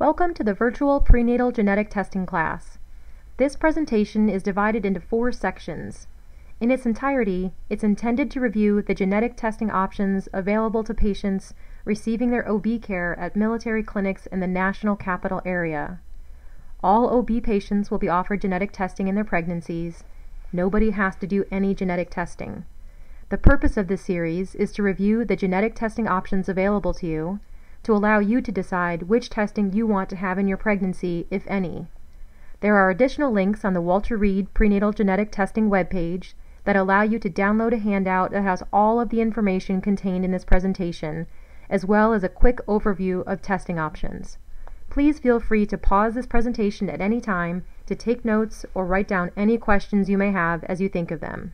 Welcome to the virtual prenatal genetic testing class. This presentation is divided into 4 sections. In its entirety, it's intended to review the genetic testing options available to patients receiving their OB care at military clinics in the National Capital Area. All OB patients will be offered genetic testing in their pregnancies. Nobody has to do any genetic testing. The purpose of this series is to review the genetic testing options available to you, to allow you to decide which testing you want to have in your pregnancy, if any. There are additional links on the Walter Reed Prenatal Genetic Testing webpage that allow you to download a handout that has all of the information contained in this presentation, as well as a quick overview of testing options. Please feel free to pause this presentation at any time to take notes or write down any questions you may have as you think of them.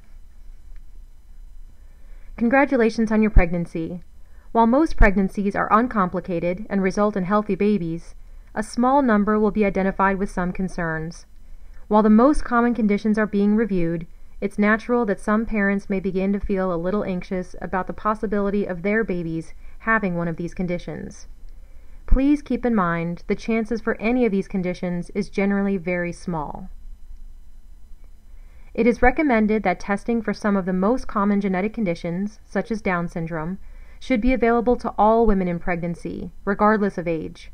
Congratulations on your pregnancy. While most pregnancies are uncomplicated and result in healthy babies, a small number will be identified with some concerns. While the most common conditions are being reviewed, it's natural that some parents may begin to feel a little anxious about the possibility of their babies having one of these conditions. Please keep in mind the chances for any of these conditions is generally very small. It is recommended that testing for some of the most common genetic conditions, such as Down syndrome, should be available to all women in pregnancy, regardless of age.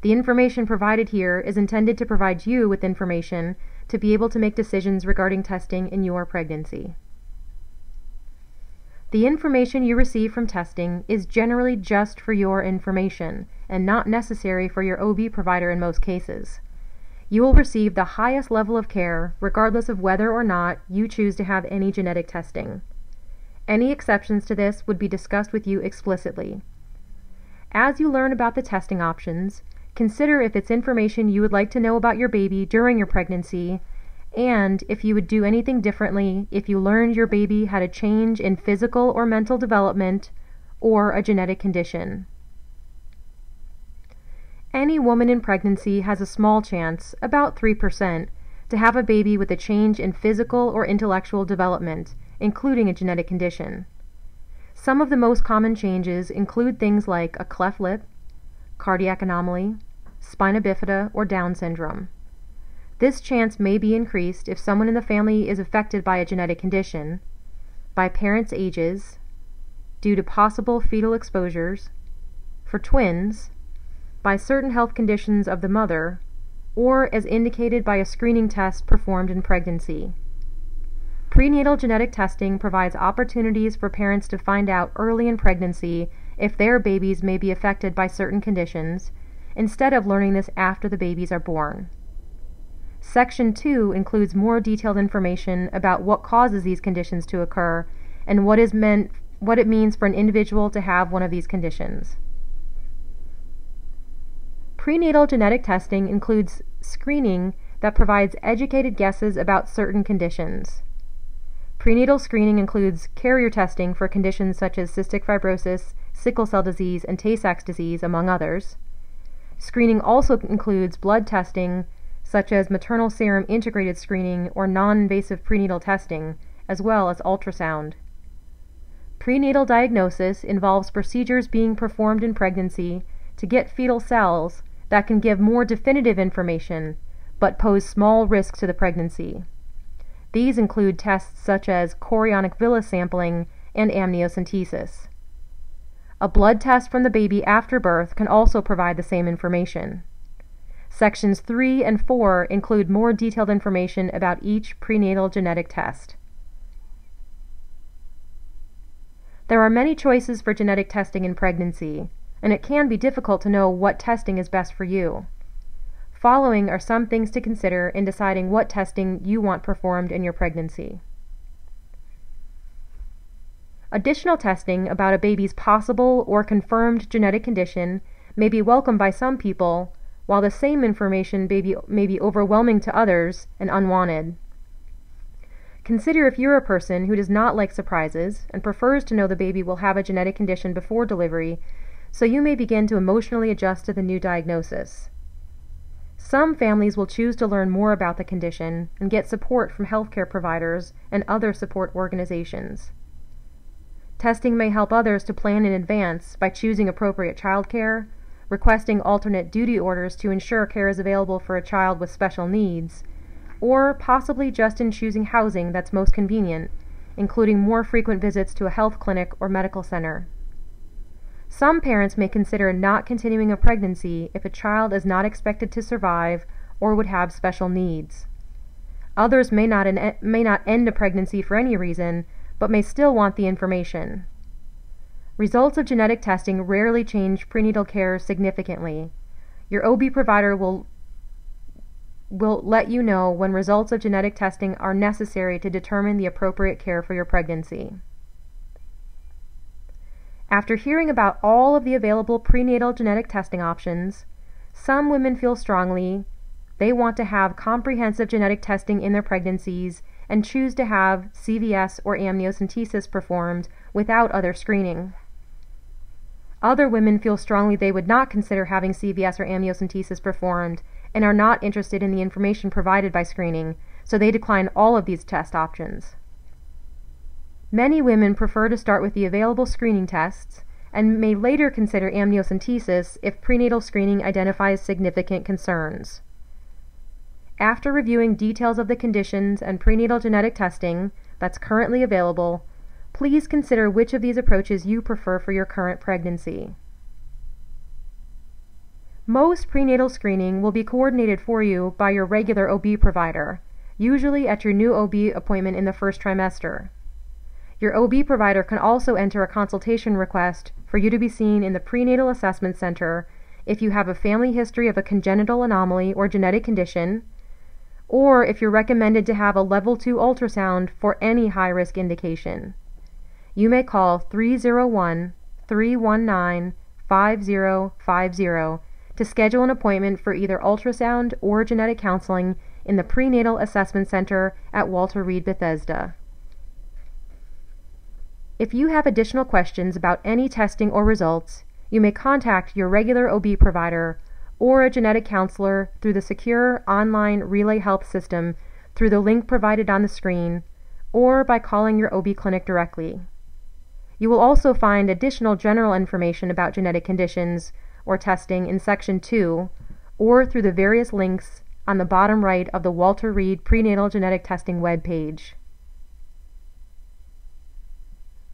The information provided here is intended to provide you with information to be able to make decisions regarding testing in your pregnancy. The information you receive from testing is generally just for your information and not necessary for your OB provider in most cases. You will receive the highest level of care regardless of whether or not you choose to have any genetic testing. Any exceptions to this would be discussed with you explicitly. As you learn about the testing options, consider if it's information you would like to know about your baby during your pregnancy, and if you would do anything differently if you learned your baby had a change in physical or mental development or a genetic condition. Any woman in pregnancy has a small chance, about 3%, to have a baby with a change in physical or intellectual development, including a genetic condition. Some of the most common changes include things like a cleft lip, cardiac anomaly, spina bifida, or Down syndrome. This chance may be increased if someone in the family is affected by a genetic condition, by parents' ages, due to possible fetal exposures, for twins, by certain health conditions of the mother, or as indicated by a screening test performed in pregnancy. Prenatal genetic testing provides opportunities for parents to find out early in pregnancy if their babies may be affected by certain conditions, instead of learning this after the babies are born. Section 2 includes more detailed information about what causes these conditions to occur and what it means for an individual to have one of these conditions. Prenatal genetic testing includes screening that provides educated guesses about certain conditions. Prenatal screening includes carrier testing for conditions such as cystic fibrosis, sickle cell disease, and Tay-Sachs disease, among others. Screening also includes blood testing such as maternal serum integrated screening or non-invasive prenatal testing, as well as ultrasound. Prenatal diagnosis involves procedures being performed in pregnancy to get fetal cells that can give more definitive information but pose small risks to the pregnancy. These include tests such as chorionic villus sampling and amniocentesis. A blood test from the baby after birth can also provide the same information. Sections 3 and 4 include more detailed information about each prenatal genetic test. There are many choices for genetic testing in pregnancy, and it can be difficult to know what testing is best for you. Following are some things to consider in deciding what testing you want performed in your pregnancy. Additional testing about a baby's possible or confirmed genetic condition may be welcomed by some people, while the same information may be overwhelming to others and unwanted. Consider if you're a person who does not like surprises and prefers to know the baby will have a genetic condition before delivery, so you may begin to emotionally adjust to the new diagnosis. Some families will choose to learn more about the condition and get support from healthcare providers and other support organizations. Testing may help others to plan in advance by choosing appropriate childcare, requesting alternate duty orders to ensure care is available for a child with special needs, or possibly just in choosing housing that's most convenient, including more frequent visits to a health clinic or medical center. Some parents may consider not continuing a pregnancy if a child is not expected to survive or would have special needs. Others may not end a pregnancy for any reason, but may still want the information. Results of genetic testing rarely change prenatal care significantly. Your OB provider will let you know when results of genetic testing are necessary to determine the appropriate care for your pregnancy. After hearing about all of the available prenatal genetic testing options, some women feel strongly they want to have comprehensive genetic testing in their pregnancies and choose to have CVS or amniocentesis performed without other screening. Other women feel strongly they would not consider having CVS or amniocentesis performed and are not interested in the information provided by screening, so they decline all of these test options. Many women prefer to start with the available screening tests and may later consider amniocentesis if prenatal screening identifies significant concerns. After reviewing details of the conditions and prenatal genetic testing that's currently available, please consider which of these approaches you prefer for your current pregnancy. Most prenatal screening will be coordinated for you by your regular OB provider, usually at your new OB appointment in the first trimester. Your OB provider can also enter a consultation request for you to be seen in the Prenatal Assessment Center if you have a family history of a congenital anomaly or genetic condition, or if you're recommended to have a level 2 ultrasound for any high-risk indication. You may call 301-319-5050 to schedule an appointment for either ultrasound or genetic counseling in the Prenatal Assessment Center at Walter Reed Bethesda. If you have additional questions about any testing or results, you may contact your regular OB provider or a genetic counselor through the secure online Relay Health system through the link provided on the screen, or by calling your OB clinic directly. You will also find additional general information about genetic conditions or testing in Section 2, or through the various links on the bottom right of the Walter Reed Prenatal Genetic Testing webpage.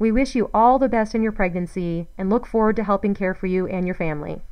We wish you all the best in your pregnancy and look forward to helping care for you and your family.